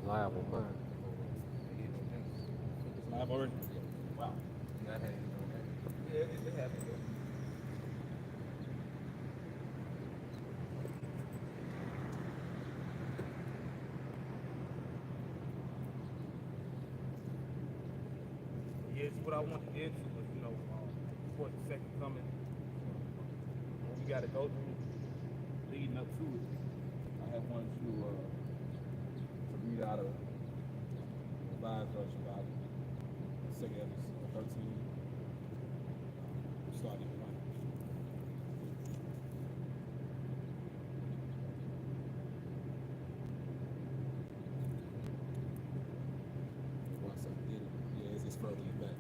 live on mine. It's live already? Wow. Yeah, I had it on that. Yeah, it happened. Yeah, it's what I want to get into, but before the second coming, what we got to go through leading up to it. I have one to read out of Revised Version Bible, 2 Ezra 13, starting at 1. Once I did it, yeah, it's further back.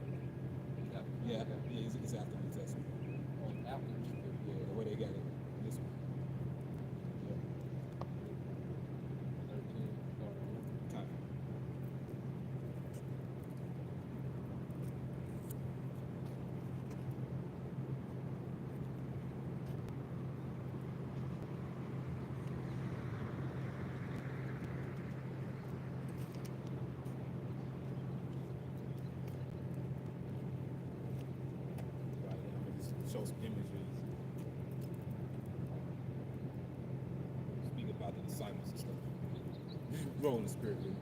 Yeah, it's after the New Testament. After Yeah, the way they got it. This one. Yeah. 13, Time. Right, I'm gonna just show some images. Speak about the disciples and stuff. Just roll in the spirit with me.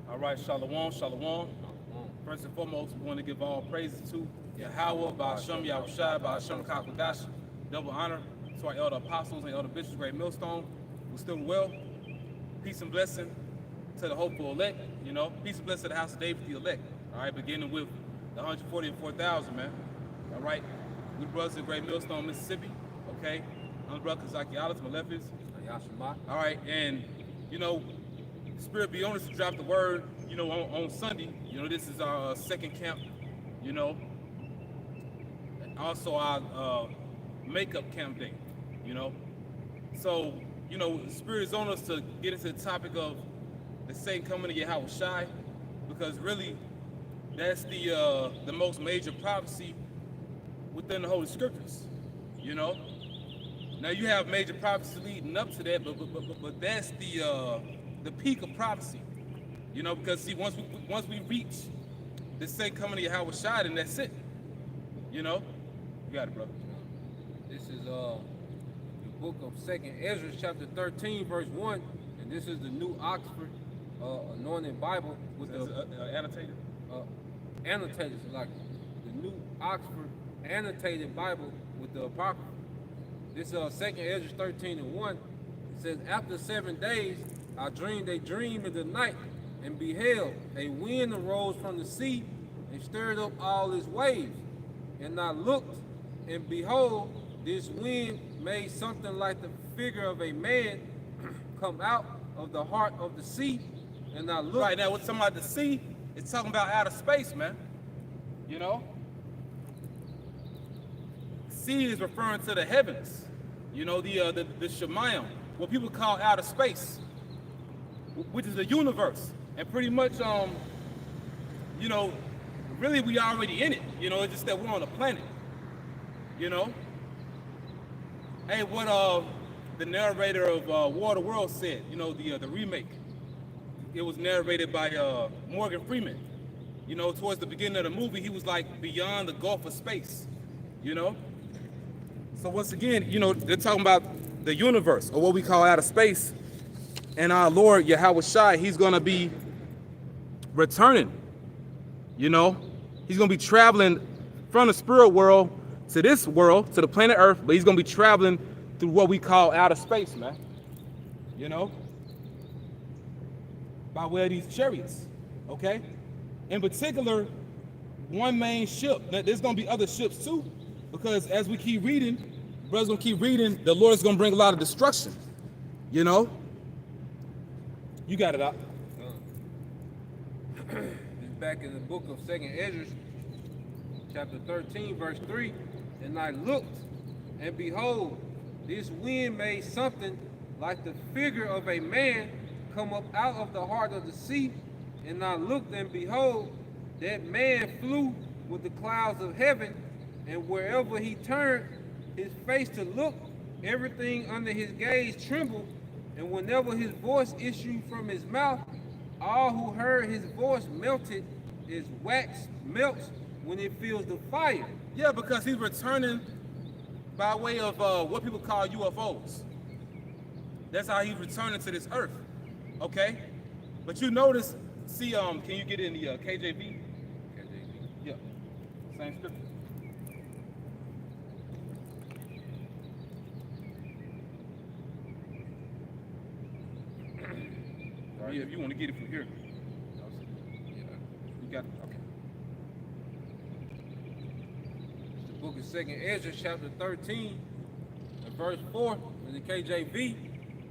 All right, shalom, shalom. First and foremost, we want to give all praises to Yahawah, Ba'ashem, Yahushai, Ba'ashem, Kakadash. Double honor to our elder apostles and elder bishops, great millstone, who still well. Peace and blessing to the hopeful elect, Peace and blessing to the house of David, the elect. All right, beginning with the 144,000, man. All right, we brothers in Great Millstone, Mississippi. Okay, I'm the brother Kazakialis, my left is. Yashima. All right, and Spirit be on us to drop the word, on Sunday. This is our second camp, and also our makeup camp day, So, Spirit is on us to get into the topic of the second coming of YAHAWASHI, because really, that's the most major prophecy within the Holy Scriptures, Now you have major prophecies leading up to that, but that's the peak of prophecy, because see, once we reach the second coming of YAHAWASHI, then that's it, You got it, brother. This is the book of 2nd Ezra, chapter 13, verse 1, and this is the New Oxford Anointed Bible with Annotated. Annotated, so like the New Oxford Annotated Bible with the Apocrypha. This 2nd Ezra 13 and 1. It says, after 7 days, I dreamed a dream in the night, and beheld, a wind arose from the sea, and stirred up all its waves. And I looked, and behold, this wind made something like the figure of a man come out of the heart of the sea. And I looked. Right now, what's talking about the sea? It's talking about outer space, man. Sea is referring to the heavens. The Shemayim, what people call outer space, which is the universe. And pretty much, really we already in it. It's just that we're on a planet. Hey, what the narrator of War of the World said, the remake. It was narrated by Morgan Freeman. Towards the beginning of the movie, he was like beyond the gulf of space. So once again, they're talking about the universe, or what we call outer space. And our Lord YAHAWASHI, he's going to be returning. He's going to be traveling from the spirit world to this world, to the planet Earth, but he's going to be traveling through what we call outer space, man. you know, by way of these chariots, okay? In particular, one main ship. Now, there's going to be other ships too, because as we keep reading, brothers going to keep reading, the Lord is going to bring a lot of destruction, you know? You got it out. It's back in the book of 2nd Ezra, chapter 13, verse 3. And I looked, and behold, this wind made something like the figure of a man come up out of the heart of the sea. And I looked, and behold, that man flew with the clouds of heaven, and wherever he turned his face to look, everything under his gaze trembled, and whenever his voice issued from his mouth, all who heard his voice melted as wax melts when it feels the fire. Yeah, because he's returning by way of what people call UFOs. That's how he's returning to this earth, okay? But you notice, see, can you get in the KJV? KJV. Yeah, same scripture. Yeah, if you want to get it from here. Yeah. You got it? Okay. The book of 2nd Ezra, chapter 13, and verse 4 in the KJV.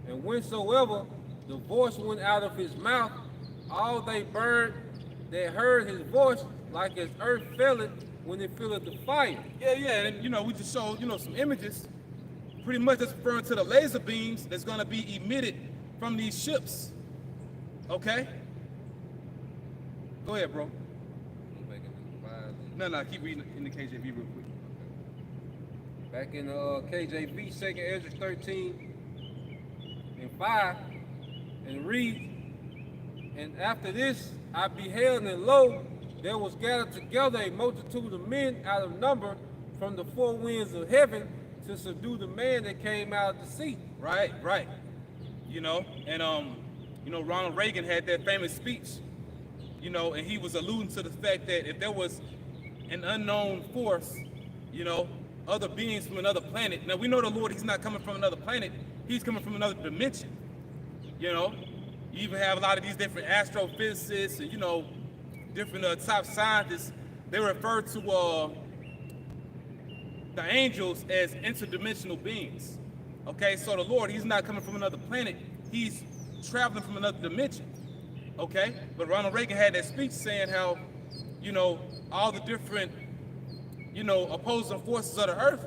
And whensoever the voice went out of his mouth, all they burned that heard his voice, like as earth felleth when it filleth the fire. Yeah, and you know, we just showed, you know, some images. Pretty much that's referring to the laser beams that's going to be emitted from these ships. Okay? Go ahead, bro. No, keep reading in the KJV real quick. Back in the KJV, 2nd Ezra 13 and 5, and read, and after this I beheld, and lo, there was gathered together a multitude of men out of number from the four winds of heaven to subdue the man that came out of the sea. Right. You know, and you know, Ronald Reagan had that famous speech, you know, and he was alluding to the fact that if there was an unknown force, you know, other beings from another planet. Now we know the Lord, he's not coming from another planet, he's coming from another dimension. You know, you even have a lot of these different astrophysicists and, you know, different top scientists, they refer to the angels as interdimensional beings. Okay, so the Lord, he's not coming from another planet, he's traveling from another dimension. Okay, but Ronald Reagan had that speech saying how, you know, all the different, you know, opposing forces of the earth,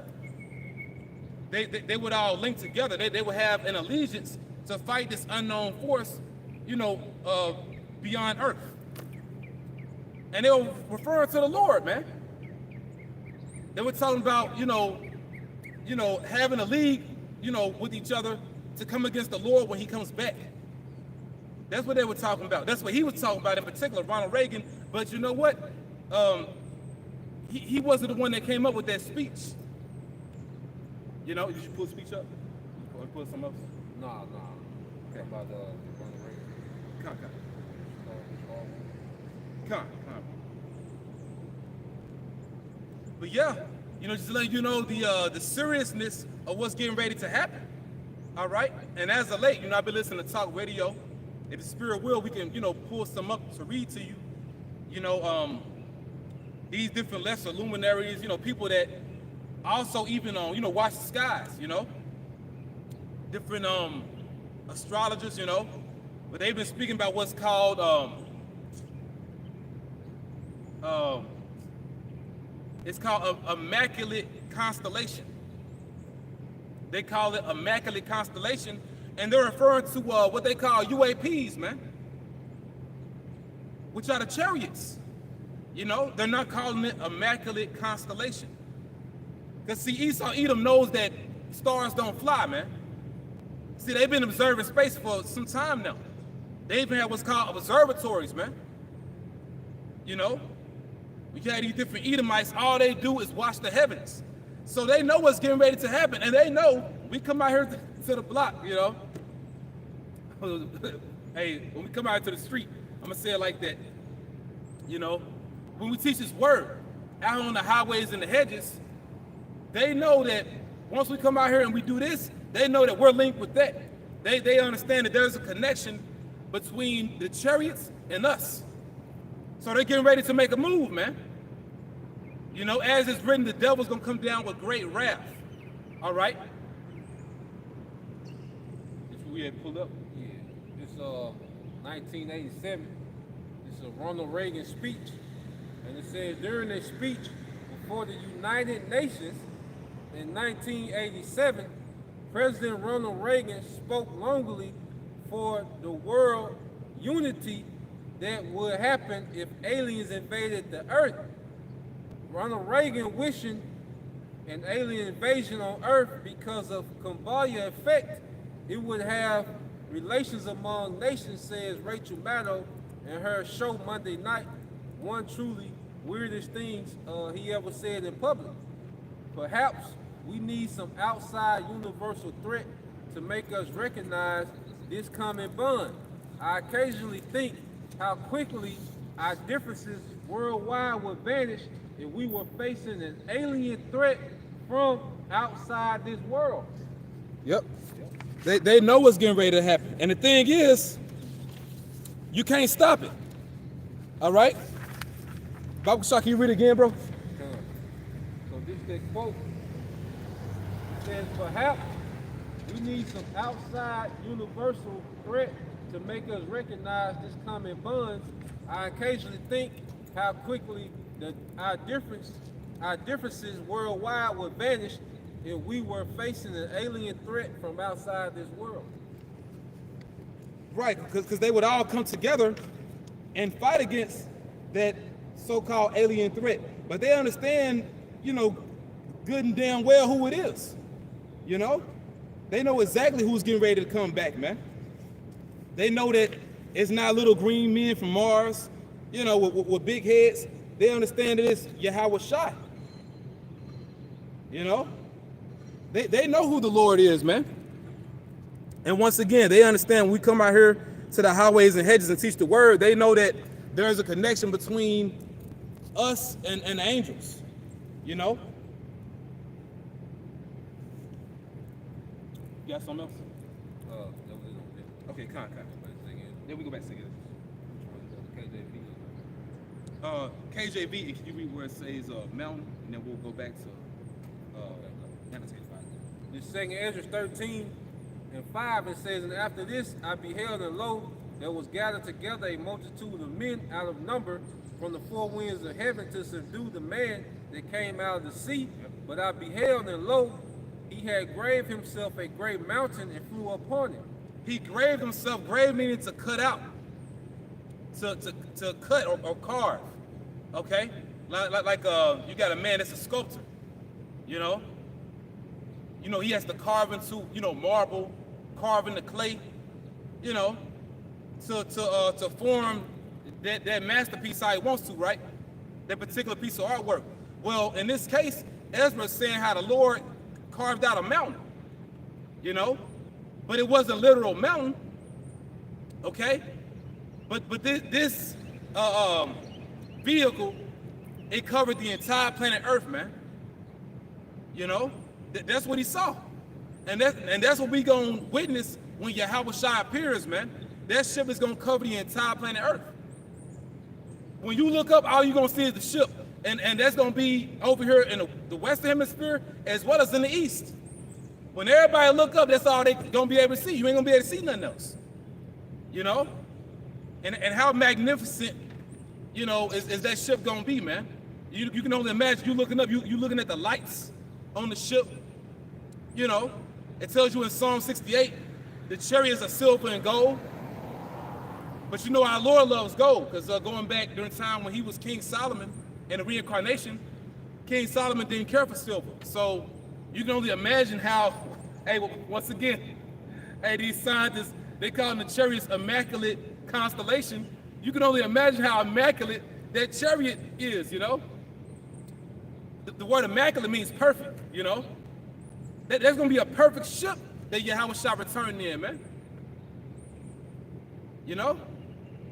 they would all link together. They would have an allegiance to fight this unknown force, you know, beyond earth. And they were referring to the Lord, man. They were talking about, you know, having a league, you know, with each other to come against the Lord when he comes back. That's what they were talking about. That's what he was talking about in particular, Ronald Reagan. But you know what? He wasn't the one that came up with that speech. You know, you should pull the speech up or pull something else. Nah. Okay. About the Ronald Reagan. Come. But yeah, you know, just to let you know the seriousness of what's getting ready to happen. All right, and as of late, you know, I've been listening to talk radio. If the Spirit will, we can, you know, pull some up to read to you. You know, these different lesser luminaries, you know, people that also even you know, watch the skies, you know, different astrologers, you know, but they've been speaking about what's called it's called immaculate constellation. They call it immaculate constellation, and they're referring to what they call UAPs, man, which are the chariots. You know, they're not calling it immaculate constellation. Because see, Esau Edom knows that stars don't fly, man. See, they've been observing space for some time now. They even have what's called observatories, man. You know, we got these different Edomites, all they do is watch the heavens. So they know what's getting ready to happen, and they know we come out here to the block, you know. Hey, when we come out to the street, I'm gonna say it like that. You know, when we teach this word out on the highways and the hedges, they know that once we come out here and we do this, they know that we're linked with that. They understand that there's a connection between the chariots and us. So they're getting ready to make a move, man. You know, as it's written, the devil's gonna come down with great wrath. All right. This we had pulled up. Yeah, this 1987. This is a Ronald Reagan speech, and it says during a speech before the United Nations in 1987, President Ronald Reagan spoke longingly for the world unity that would happen if aliens invaded the earth. Ronald Reagan wishing an alien invasion on earth because of Kumbaya effect, it would have relations among nations, says Rachel Maddow in her show Monday night, one truly weirdest things he ever said in public. Perhaps we need some outside universal threat to make us recognize this common bond. I occasionally think how quickly our differences worldwide would vanish if we were facing an alien threat from outside this world. Yep. They know what's getting ready to happen. And the thing is, you can't stop it. All right? Bible Shah, can you read it again, bro? So this is the quote. It says, perhaps we need some outside universal threat to make us recognize this common bond. I occasionally think how quickly our differences worldwide would vanish if we were facing an alien threat from outside this world. Right, because they would all come together and fight against that so-called alien threat. But they understand, you know, good and damn well who it is. You know? They know exactly who's getting ready to come back, man. They know that it's not little green men from Mars, you know, with big heads. They understand that it's YAHAWASHI. You know? They know who the Lord is, man. And once again, they understand when we come out here to the highways and hedges and teach the word, they know that there's a connection between us and angels. You know? You got something else? That was it. Okay, con. Then we go back to it. KJV, if you read where it says mountain, and then we'll go back to annotated Bible. This second Ezra 13:5, it says, and after this I beheld, and lo, there was gathered together a multitude of men out of number from the four winds of heaven to subdue the man that came out of the sea. But I beheld, and lo, he had graved himself a great mountain and flew upon it. He graved himself, grave meaning to cut out, to cut or carve, okay? Like you got a man that's a sculptor, you know? You know, he has to carve into, you know, marble, carve into clay, you know, to form that masterpiece how he wants to, right? That particular piece of artwork. Well, in this case, Ezra is saying how the Lord carved out a mountain, you know? But it wasn't a literal mountain, okay? But this vehicle, it covered the entire planet Earth, man. You know, that's what he saw, and that's what we gonna witness when YAHAWASHI appears, man. That ship is gonna cover the entire planet Earth. When you look up, all you're gonna see is the ship, and that's gonna be over here in the Western Hemisphere as well as in the East. When everybody look up, that's all they gonna be able to see. You ain't gonna be able to see nothing else. You know? And how magnificent, you know, is that ship gonna be, man? You can only imagine. You looking up, you looking at the lights on the ship. You know, it tells you in Psalm 68, the chariots are silver and gold. But you know our Lord loves gold, because going back during the time when he was King Solomon in the reincarnation, King Solomon didn't care for silver. So you can only imagine how, hey, once again, hey, these scientists, they call them the chariots immaculate constellation. You can only imagine how immaculate that chariot is, you know? The word immaculate means perfect, you know? There's gonna be a perfect ship that YAHAWASHI returned in, man. You know?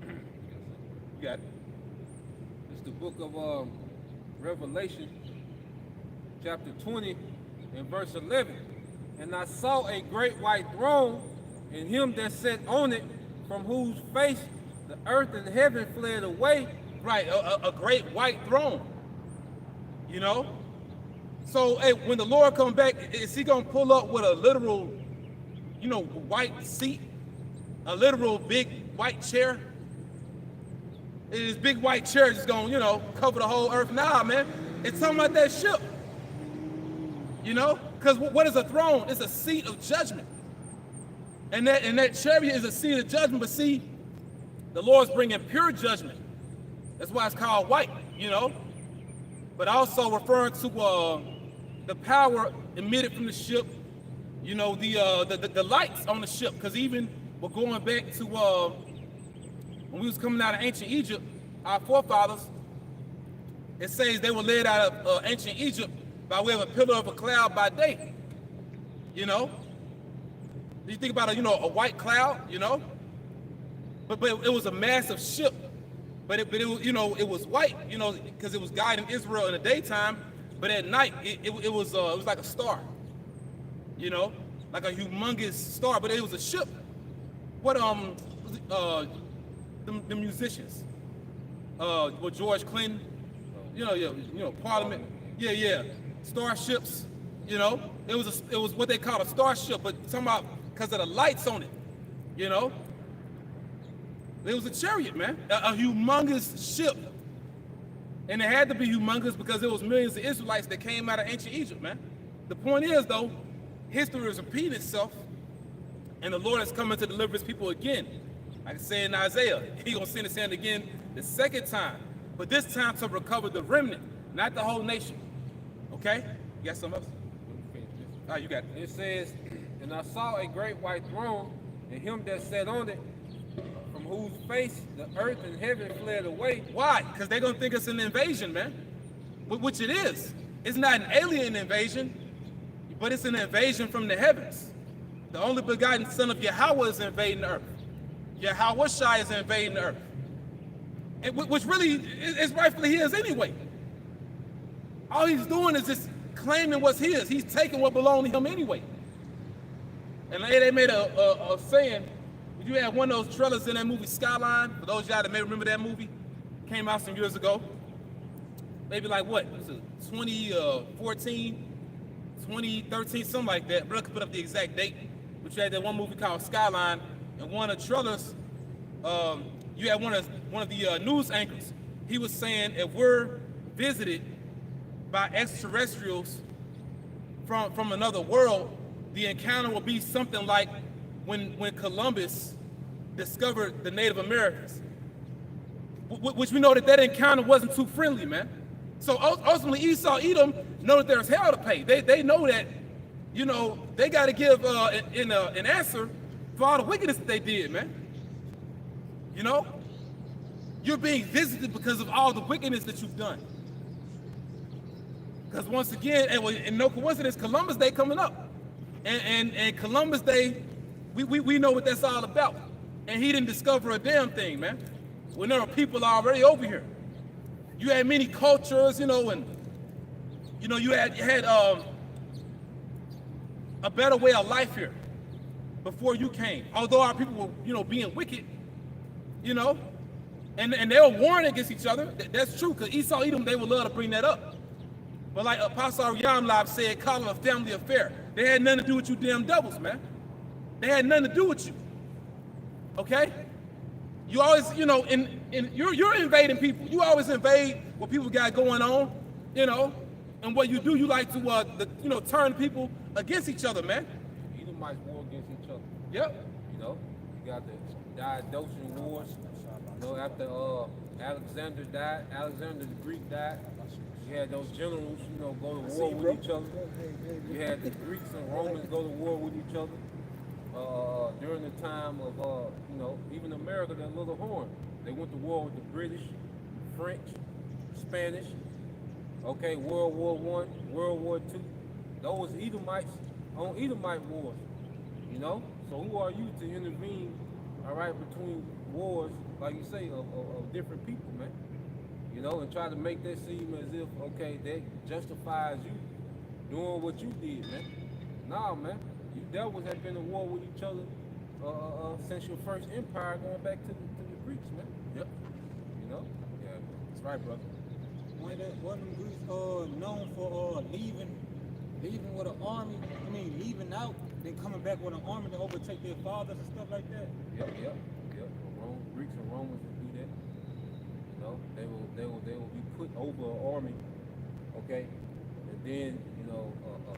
You got it. It's the book of Revelation, chapter 20, and verse 11. And I saw a great white throne, and him that sat on it, from whose face the earth and heaven fled away. Right, a great white throne. You know? So hey, when the Lord comes back, is he gonna pull up with a literal, white seat? A literal big white chair? This big white chair just gonna, cover the whole earth? Nah, man. It's talking about that ship. Because what is a throne? It's a seat of judgment. And that chariot is a seat of judgment. But see, the Lord's bringing pure judgment. That's why it's called white, But also referring to the power emitted from the ship, the lights on the ship. Because even we're going back to when we was coming out of ancient Egypt, our forefathers, it says they were led out of ancient Egypt by way of a pillar of a cloud by day. You think about a white cloud, but it was a massive ship. But it was white, because it was guiding Israel in the daytime. But at night, it was like a star, like a humongous star. But it was a ship. What the musicians, with George Clinton, Parliament, starships, it was what they call a starship, but somehow because of the lights on it, it was a chariot, man, a humongous ship. And it had to be humongous because there was millions of Israelites that came out of ancient Egypt, man. The point is, though, history is repeating itself, and the Lord is coming to deliver his people again. Like I say in Isaiah, he's going to send his hand again the second time, but this time to recover the remnant, not the whole nation. Okay? You got something else? Oh, you got it. It says, and I saw a great white throne, and him that sat on it, from whose face the earth and heaven fled away. Why? Because they're going to think it's an invasion, man. Which it is. It's not an alien invasion, but it's an invasion from the heavens. The only begotten son of Yahawah is invading the earth. YAHAWASHI is invading the earth. Which really is rightfully his anyway. All he's doing is just claiming what's his. He's taking what belonged to him anyway. And they made a saying, you had one of those trailers in that movie Skyline. For those of y'all that may remember that movie, came out some years ago. Maybe like what? Was it 2014, 2013, something like that. But I could put up the exact date. But you had that one movie called Skyline, and one of the trailers, you had one of the news anchors. He was saying if we're visited by extraterrestrials from another world, the encounter will be something like when Columbus discovered the Native Americans, which we know that encounter wasn't too friendly, man. So ultimately, Esau, Edom know that there's hell to pay. They know that, they got to give an answer for all the wickedness that they did, man. You're being visited because of all the wickedness that you've done. Because once again, and no coincidence, Columbus Day coming up, and Columbus Day, we know what that's all about. And he didn't discover a damn thing, man. When there were people already over here. You had many cultures, and you had a better way of life here before you came. Although our people were, being wicked, and they were warring against each other. That's true, because Esau, Edom, they would love to bring that up. But like Apostle Yamlab said, call it a family affair. They had nothing to do with you damn devils, man. They had nothing to do with you. Okay? You always, you're invading people. You always invade what people got going on, and what you do, you like to, turn people against each other, man. Edomites war against each other. Yep. You got the Diocletian wars. After Alexander died, Alexander the Greek died. You had those generals, go to war with each other. You had the Greeks and Romans go to war with each other. During the time of, even America, that little horn, they went to war with the British, French, Spanish, World War I, World War II. Those Edomites on Edomite wars, So who are you to intervene, all right, between wars, like you say, of different people, man? And try to make that seem as if, that justifies you doing what you did, man. Nah, man. You devils have been at war with each other, since your first empire, going back to the Greeks, man. Yep. You know? Yeah, that's right, brother. Wasn't the Greeks known for leaving with an army? I mean, leaving out, then coming back with an army to overtake their fathers and stuff like that? Yep. Greeks and Romans would do that. You know, they will be put over an army, okay, and then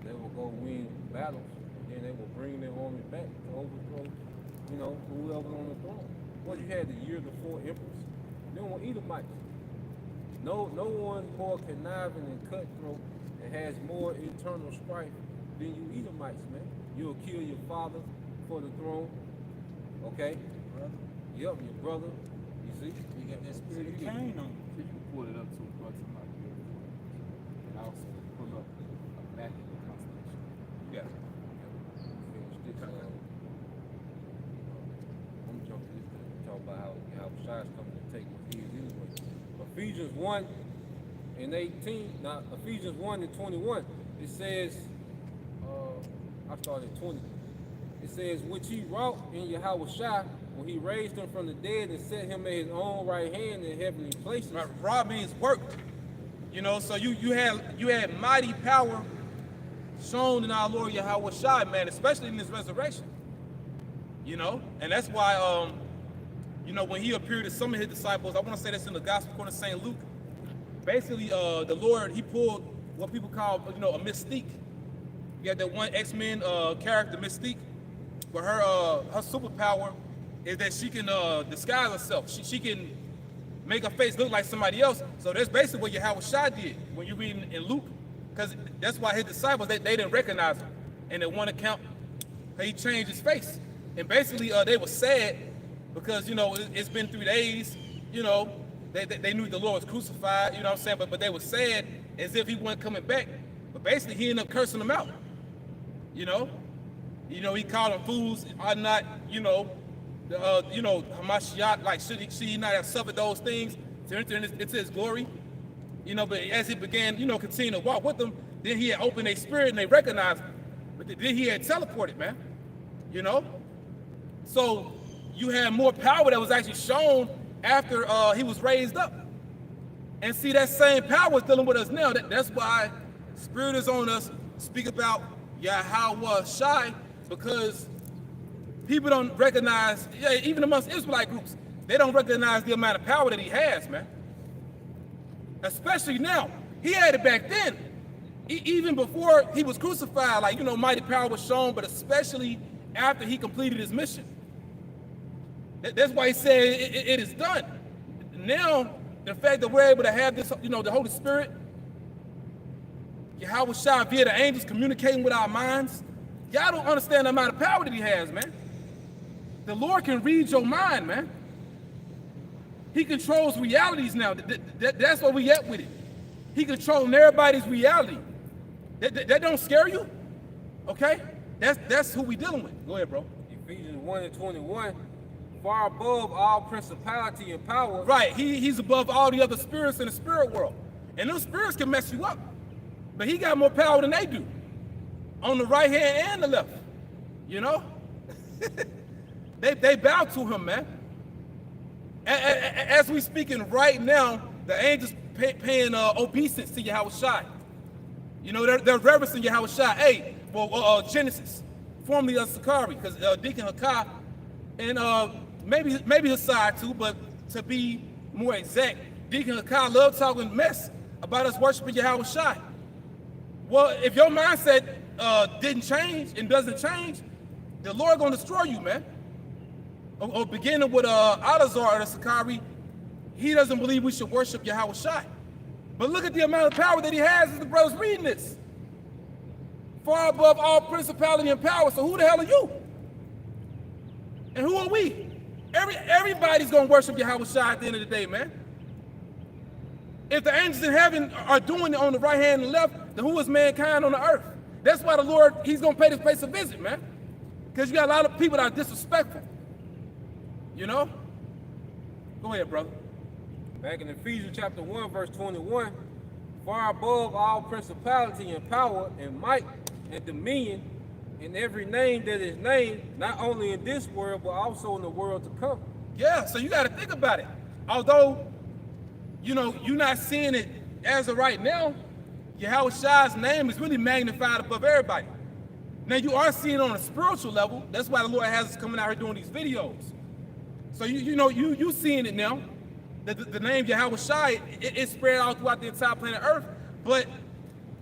they will go win battles, and then they will bring their army back to overthrow, whoever's on the throne. Well, you had the year of the four emperors. They were Edomites. No one more conniving and cutthroat and has more internal strife than you Edomites, man. You'll kill your father for the throne, okay? Brother. Yep, your brother. You see? You got that spirit of Cain on. If you pull it up to brought to my ear, and also pull up a map of the constellation. Yeah. Finish this. I'm jumping this to talk about how Shai's coming to take what he is anyway. Ephesians 1 and 18. Now Ephesians 1 and 21. It says, I started at 20. It says, which he wrought in YAHAWASHI when he raised him from the dead and set him at his own right hand in heavenly places. Right, raw means worked. So you had mighty power shown in our Lord YAHAWASHI, man, especially in his resurrection. And that's why when he appeared to some of his disciples, I want to say this in the Gospel according to St. Luke. Basically, the Lord, he pulled what people call, a mystique. You got that one X-Men character, Mystique, but her superpower is that she can disguise herself. She can make her face look like somebody else. So that's basically what YAHAWASHI did when you read in Luke, because that's why his disciples, they didn't recognize him. And in one account, he changed his face. And basically, they were sad because, it's been 3 days, they knew the Lord was crucified, you know what I'm saying? But they were sad as if he wasn't coming back. But basically, he ended up cursing them out. He called them fools, are not, Hamashiach, like should he not have suffered those things to enter into his glory? But as he began, continue to walk with them, then he had opened their spirit and they recognized him. But then he had teleported, man. So you had more power that was actually shown after he was raised up. And see, that same power is dealing with us now. That's why Spirit is on us. Speak about YAHAWASHI, because people don't recognize, even amongst Israelite groups, they don't recognize the amount of power that he has, man. Especially now. He had it back then. Even before he was crucified, mighty power was shown, but especially after he completed his mission. That's why he said it is done. Now, the fact that we're able to have this, the Holy Spirit, YAHAWASHI via the angels communicating with our minds, y'all don't understand the amount of power that he has, man. The Lord can read your mind, man. He controls realities now. That's what we at with it. He controlling everybody's reality. That don't scare you? Okay? That's who we dealing with. Go ahead, bro. Ephesians 1 and 21. Far above all principality and power. Right. He's above all the other spirits in the spirit world. And those spirits can mess you up. But he got more power than they do. On the right hand and the left. They bow to him, man. As we speaking right now, the angels paying obeisance to YAHAWASHI. They're reverencing YAHAWASHI. Hey, for Genesis, formerly of Sakari, because Deacon Hakah, and maybe Hassai too, but to be more exact, Deacon Hakah loved talking mess about us worshiping YAHAWASHI. Well, if your mindset didn't change and doesn't change, the Lord gonna destroy you, man. Or beginning with Alazar or Sakari, he doesn't believe we should worship YAHAWASHI. But look at the amount of power that he has as the brother's reading this. Far above all principality and power. So who the hell are you? And who are we? Everybody's gonna worship YAHAWASHI at the end of the day, man. If the angels in heaven are doing it on the right hand and left, then who is mankind on the earth? That's why the Lord, he's gonna pay this place a visit, man. Because you got a lot of people that are disrespectful. Go ahead, brother. Back in Ephesians chapter 1, verse 21, far above all principality and power and might and dominion in every name that is named, not only in this world, but also in the world to come. Yeah, so you got to think about it. Although, you're not seeing it as of right now, Yahawashi's name is really magnified above everybody. Now, you are seeing it on a spiritual level. That's why the Lord has us coming out here doing these videos. So, you seeing it now. The name Yahawashi, it's spread out throughout the entire planet Earth, but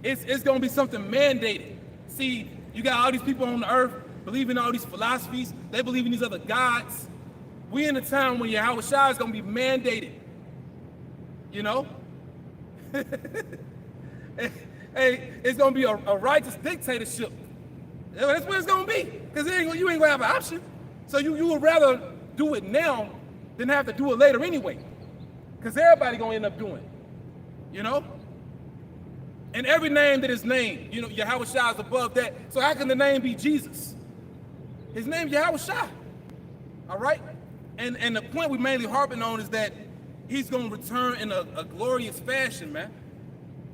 it's going to be something mandated. See, you got all these people on the earth believing all these philosophies. They believe in these other gods. We in a time when Yahawashi is going to be mandated. Hey, it's going to be a righteous dictatorship. That's what it's going to be, because you ain't going to have an option. So you would rather do it now than have to do it later anyway, because everybody going to end up doing it, And every name that is named, Yahawashi is above that. So how can the name be Jesus? His name Yahawashi. All right? And the point we're mainly harping on is that he's going to return in a glorious fashion, man,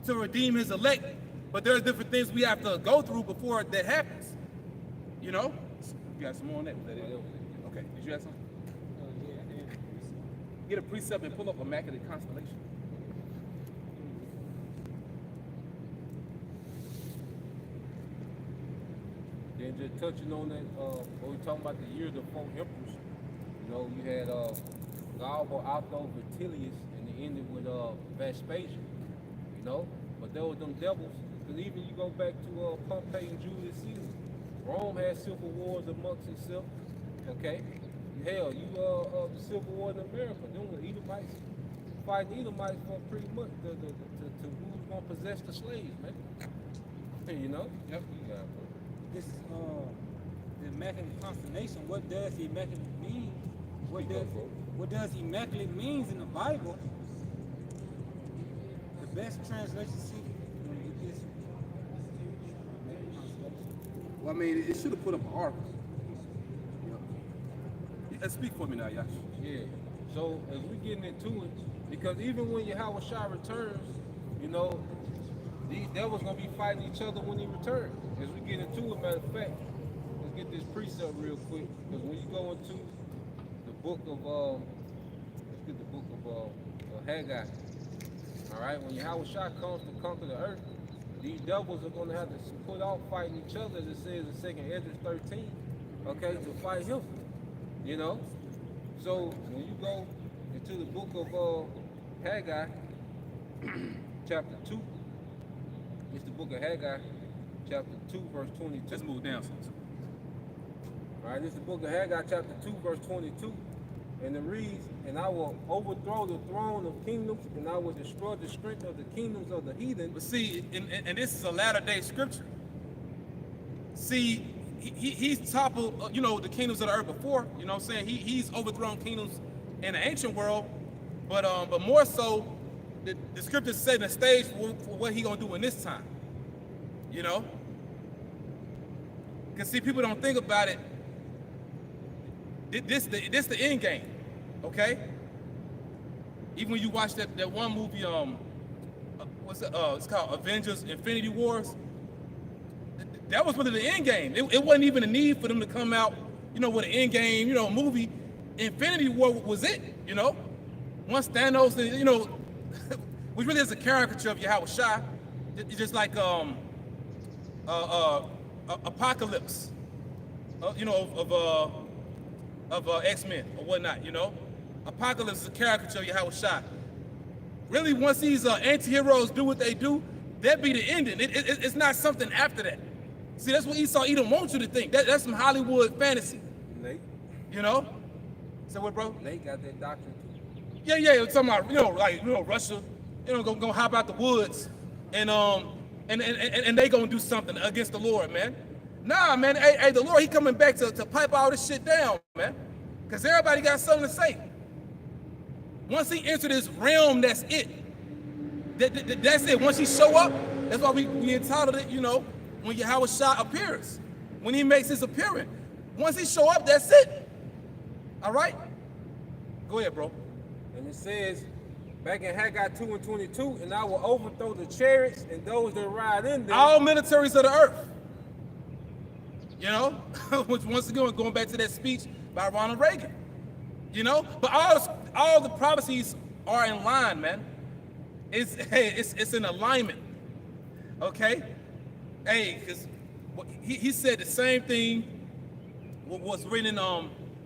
to redeem his elect. But there's different things we have to go through before that happens. You got some more on that? Was that it? Okay. Did you have something? Get a precept and pull up Immaculate Constellation. Then just touching on that, when we talking about the years of 4 emperors, you had Galba, Otho, Vitellius, and it ended with Vespasian, But there were them devils, because even you go back to Pompey and Julius Caesar, Rome had civil wars amongst itself, okay? Hell, the Civil War in America, them were Edomites fighting Edomites for pretty much to who's gonna possess the slaves, man. Yep. This the immaculate constellation. What does immaculate mean? What does immaculate means in the Bible? The best translation, is Well, I mean, it should have put up an article. Speak for me now, Yash. Yeah. So as we getting into it, because even when Yahawashi returns, these devils gonna be fighting each other when he returns. As we get into it, matter of fact, let's get this precept real quick, because when you go into the book of let's get the book of Haggai. All right, when Yahawashi comes to conquer the earth, these devils are gonna have to put off fighting each other, as it says in 2nd Ezra 13, okay, to fight him. So when you go into the book of Haggai, chapter 2, it's the book of Haggai, chapter 2, verse 22. Let's move down some. All right, this is the book of Haggai, chapter 2, verse 22. And it reads, "And I will overthrow the throne of kingdoms, and I will destroy the strength of the kingdoms of the heathen." But see, and this is a latter-day scripture. See, he's toppled, the kingdoms of the earth before. You know what I'm saying? He's overthrown kingdoms in the ancient world, but more so, the scriptures setting the stage for what he gonna do in this time. Because see, people don't think about it. This the end game, okay? Even when you watch that one movie, what's it? It's called Avengers: Infinity Wars. That was really the end game. It wasn't even a need for them to come out, with an end game, movie. Infinity War was it, Once Thanos, which really is a caricature of Yahawashi. It's just like Apocalypse, of X-Men or whatnot, Apocalypse is a caricature of Yahawashi. Really, once these anti-heroes do what they do, that be the ending. It's not something after that. See, that's what Esau Edom wants you to think. That's some Hollywood fantasy. Nate. So what, bro? Nate got that doctrine too. Yeah, it's talking about, Russia, gonna hop out the woods and they gonna do something against the Lord, man. Nah, man, hey, the Lord, he coming back to pipe all this shit down, man. Because everybody got something to say. Once he enters this realm, that's it. That's it. Once he show up, that's why we entitled it, when Yahawashi appears. When he makes his appearance. Once he show up, that's it. All right? Go ahead, bro. And it says, back in Haggai 2 and 22, "And I will overthrow the chariots and those that ride in them." All militaries of the earth. You know, which once again, going back to that speech by Ronald Reagan. You know, but all the prophecies are in line, man. It's in alignment. Okay, hey, because he said the same thing. What was written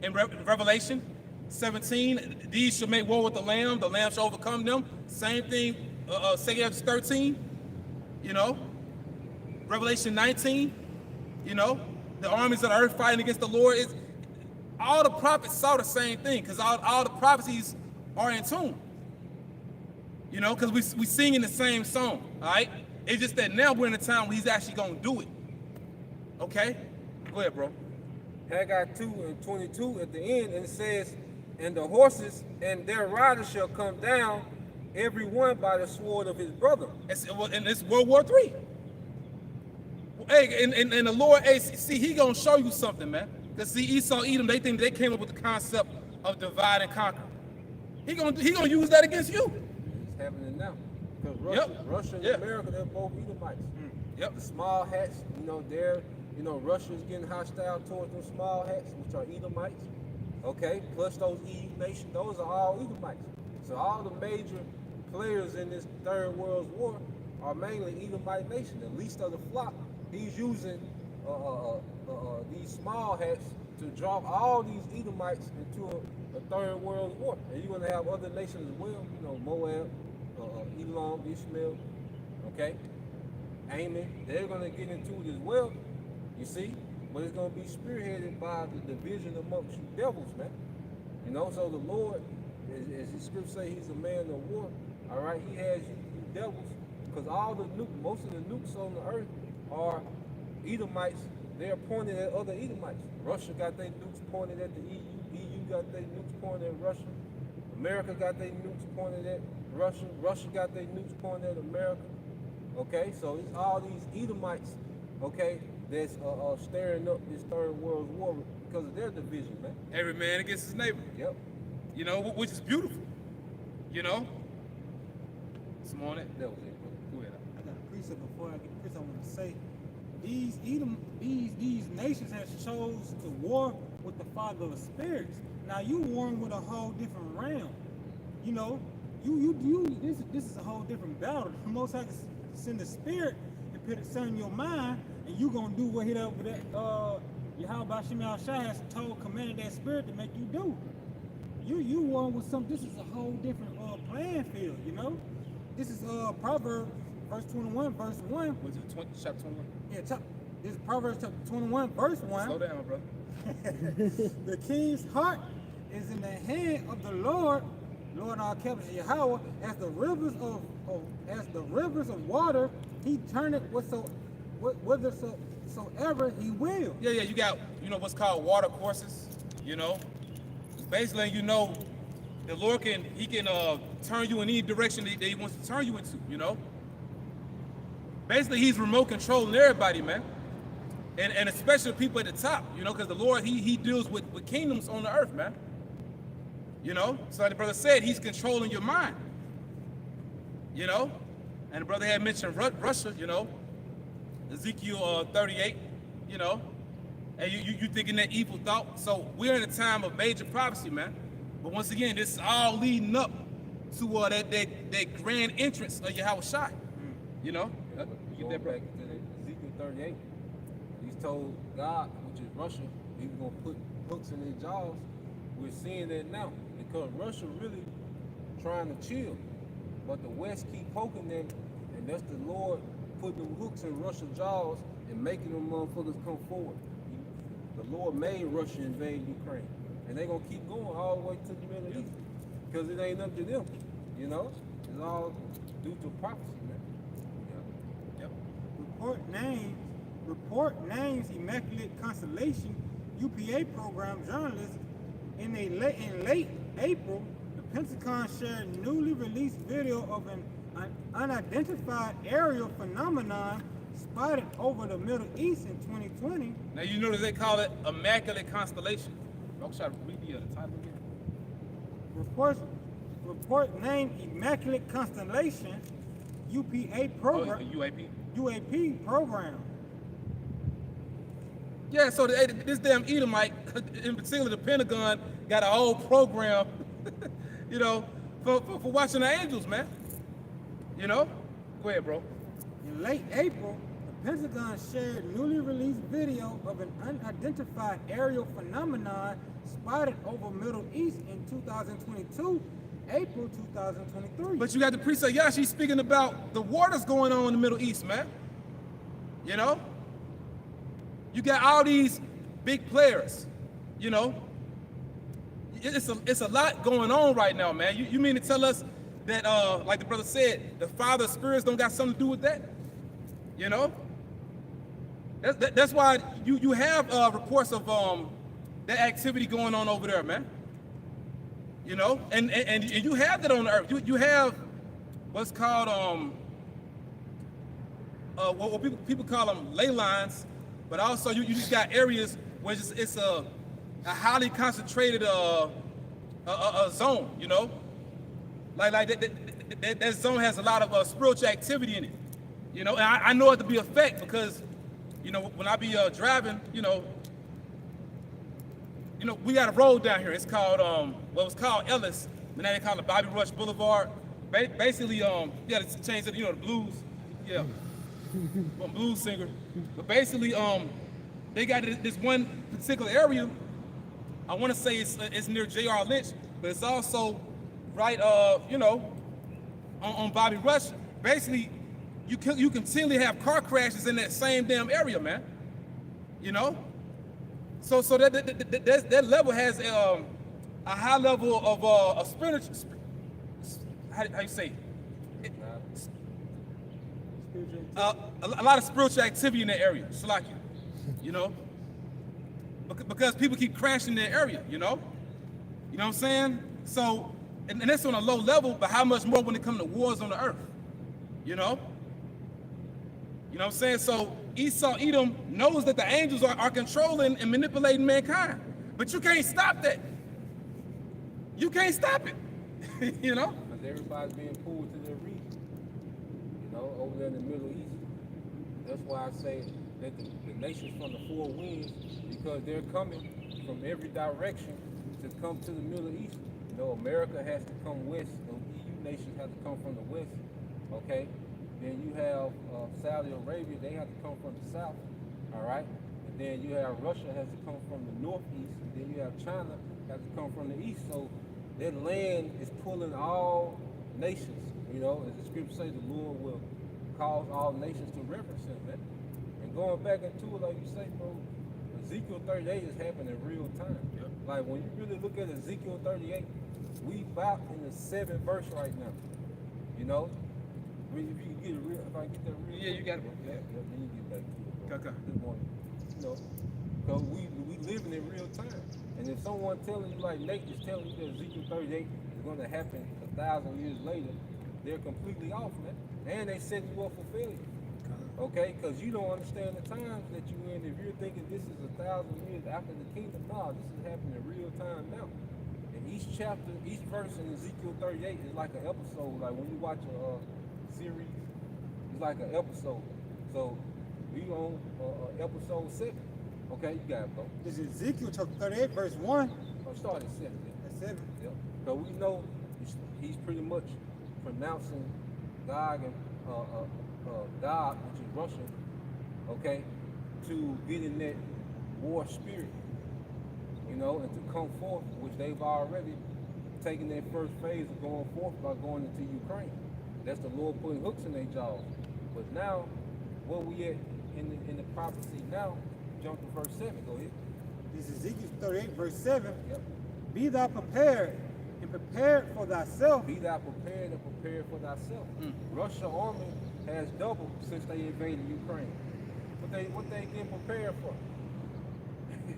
in Revelation 17? These shall make war with the Lamb shall overcome them. Same thing, 2 13. You know, Revelation 19. You know, the armies of the earth fighting against the Lord. All the prophets saw the same thing, because all the prophecies are in tune. You know, because we sing in the same song, all right? It's just that now we're in a time where he's actually going to do it. Okay? Go ahead, bro. Haggai 2:22 at the end, and it says, and the horses and their riders shall come down, every one by the sword of his brother. And it's World War III. Hey, and the Lord, hey, see, he going to show you something, man. Because see, Esau, Edom, they think they came up with the concept of divide and conquer. He gonna use that against you. It's happening now. Because Russia and America, they're both Edomites. Yep. The small hats, Russia is getting hostile towards them small hats, which are Edomites. Okay, plus those EU nations, those are all Edomites. So all the major players in this Third World War are mainly Edomite nation. The least of the flock, he's using these small hats to draw all these Edomites into a Third World War. And you're going to have other nations as well, Moab, Elam, Ishmael, okay? Ammon, they're going to get into it as well, you see? But it's going to be spearheaded by the division amongst you devils, man. So the Lord, as the scripture say, he's a man of war, all right? He has you devils, because most of the nukes on the earth are Edomites. They're pointed at other Edomites. Russia got their nukes pointed at the EU. EU got their nukes pointed at Russia. America got their nukes pointed at Russia. Russia got their nukes pointed at America. Okay, so it's all these Edomites, okay, that's stirring up this Third World War because of their division, man. Every man against his neighbor. Yep. Which is beautiful. Some on it. That was it, bro. Go ahead. I got a precept before I get the precept. I want to say these nations have chose to war with the father of spirits. Now you warring with a whole different realm. This is a whole different battle. The Most High can send the spirit and put it in your mind, and you gonna do what YAHAWASHI has commanded that spirit to make you do. You warring with something. This is a whole different playing field. This is Proverbs verse 21, verse 1. Was it chapter 21? Yeah, this is Proverbs chapter 21, verse 1. Slow down, brother. The king's heart is in the hand of the Lord our capital Yahweh, as the rivers of water, he turneth whithersoever he will. Yeah, you got what's called water courses. Basically, the Lord can turn you in any direction that he wants to turn you into. Basically, he's remote controlling everybody, man. And especially the people at the top, because the Lord, he deals with kingdoms on the earth, man. So like the brother said, he's controlling your mind. And the brother had mentioned Russia, Ezekiel 38, and you thinking that evil thought. So we're in a time of major prophecy, man. But once again, this is all leading up to that grand entrance of YAHAWASHI. You get that, bro? Back to Ezekiel 38. He's told God, which is Russia, he's going to put hooks in their jaws. We're seeing that now because Russia really trying to chill, but the West keep poking them, and that's the Lord putting them hooks in Russia's jaws and making them motherfuckers come forward. The Lord made Russia invade Ukraine, and they're gonna keep going all the way to the Middle East because it ain't up to them. It's all due to prophecy, man. Yep. Report names Immaculate Constellation UPA program journalists. In late April, the Pentagon shared newly released video of an unidentified aerial phenomenon spotted over the Middle East in 2020. Now you notice they call it Immaculate Constellation. I'll try to read the title again. Report named Immaculate Constellation UPA program. UAP. UAP program. Yeah, so this damn Edomite, in particular the Pentagon, got a whole program, you know, for watching the angels, man. You know? Go ahead, bro. In late April, the Pentagon shared newly released video of an unidentified aerial phenomenon spotted over Middle East in 2022, April 2023. But you got the priest YAHAWASHI speaking about the war that's going on in the Middle East, man. You know? You got all these big players, you know? It's a lot going on right now, man. You mean to tell us that, like the brother said, the Father spirits don't got something to do with that? You know? That's why you have reports of that activity going on over there, man. You know? And you have that on the earth. You have what's called, what people call them ley lines, but also you just got areas where it's a highly concentrated a zone, you know, like that zone has a lot of spiritual activity in it, you know. And I know it to be a fact because, you know, when I be driving, you know, we got a road down here. It's called well, it's called Ellis, but now they call it Bobby Rush Boulevard. Basically, yeah, to change it, you know, the blues, yeah. I'm a blues singer, but basically, they got this one particular area. I want to say it's near J.R. Lynch, but it's also right, you know, on Bobby Rush. Basically, you continually have car crashes in that same damn area, man. You know, so that level has a high level of a spiritual. How you say? A lot of spiritual activity in that area, Salakia, you know, because people keep crashing in that area, you know what I'm saying? So, and that's on a low level, but how much more when it comes to wars on the earth, you know what I'm saying? So Esau, Edom knows that the angels are controlling and manipulating mankind, but you can't stop that. You can't stop it, you know? Because everybody's being pulled to their region, you know, over there in the Middle East. That's why I say that the nations from the four winds, because they're coming from every direction to come to the Middle East. You know, America has to come west. The EU nations have to come from the west. Okay. Then you have Saudi Arabia. They have to come from the south. All right. And then you have Russia has to come from the northeast. And then you have China has to come from the east. So that land is pulling all nations. You know, as the scripture says, the Lord will cause all nations to reverence him, man. And going back into it, like you say, bro, Ezekiel 38 is happening in real time. Yep. Like when you really look at Ezekiel 38, we about in the 7th verse right now. You know? If you can get it real, if I get that real. Yeah, you got it, bro. Yeah, then you get back to it, bro. Okay. Good morning. You know, because we living in real time. And if someone telling you, like Nate is telling you that Ezekiel 38 is going to happen 1,000 years later, they're completely off, man. And they setting you up for failure. Okay? Because you don't understand the times that you're in. If you're thinking this is 1,000 years after the kingdom, no, this is happening in real time now. And each chapter, each verse in Ezekiel 38 is like an episode. Like when you watch a series, it's like an episode. So we on episode 7. Okay, you got it, bro. This is Ezekiel chapter 38, verse 1. I'll start at 7. That's 7. Yep. So we know he's pretty much pronouncing Gog and God, which is Russia, okay, to get in that war spirit, you know, and to come forth, which they've already taken their first phase of going forth by going into Ukraine. That's the Lord putting hooks in their jaws. But now, where we at in the prophecy now, jump to verse 7, go ahead. This is Ezekiel 38, verse 7. Yep. Be thou prepared, and prepared for thyself. Be thou prepared and prepared for thyself. Russia army has doubled since they invaded Ukraine. What they getting prepared for?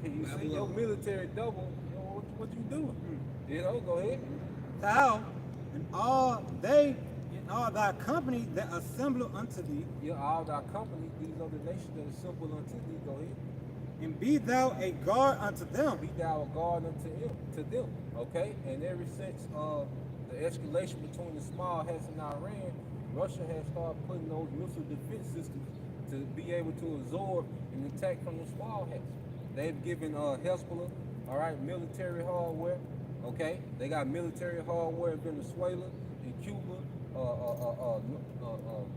You see your military double, you know, what you doing? You know, go ahead. Thou and all they and all thy company that assemble unto thee, Yeah, all thy company, these are the nations that assemble unto thee, go ahead. and be thou a guard unto them. Be thou a guard to them, okay? And ever since the escalation between the small hats and Iran, Russia has started putting those missile defense systems to be able to absorb an attack from the small hats. They've given Hezbollah, all right, military hardware. Okay, they got military hardware in Venezuela, in Cuba,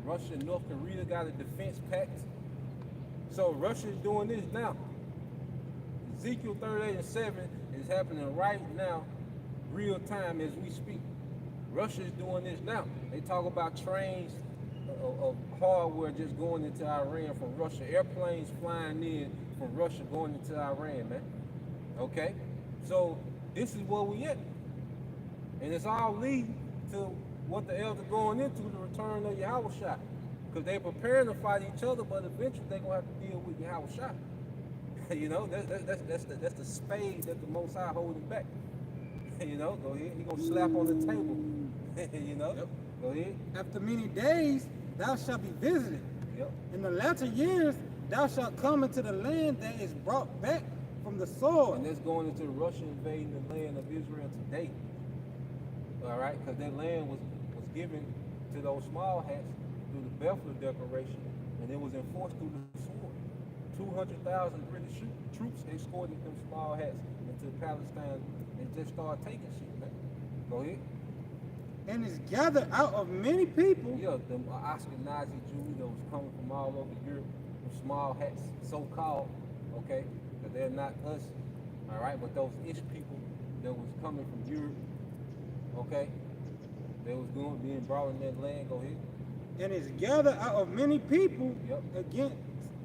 Russia and North Korea got a defense pact. So Russia is doing this now. Ezekiel 38:7 is happening right now, real time as we speak. Russia is doing this now. They talk about trains of hardware just going into Iran from Russia, airplanes flying in from Russia going into Iran, man. Okay, so this is where we at, and it's all leading to what the elders going into, the return of YAHAWASHI, because they preparing to fight each other, but eventually they're gonna have to deal with YAHAWASHI. You know, that's the spade that the Most High holding back. You know, go ahead, he gonna slap on the table. You know, Yep. Go ahead. After many days, thou shalt be visited. Yep. In the latter years, thou shalt come into the land that is brought back from the sword. And that's going into Russia invading the land of Israel today. All right, because that land was given to those small hats through the Balfour Declaration, and it was enforced through the sword. 200,000 British troops escorted them small hats into Palestine and just started taking shit, man. Go ahead. And is gathered out of many people. Yeah, them Ashkenazi Jews that was coming from all over Europe, them small hats, so-called, okay, because they're not us, all right, but those Ish people that was coming from Europe, okay, they was being brought in that land. Go ahead. And is gathered out of many people Yep. against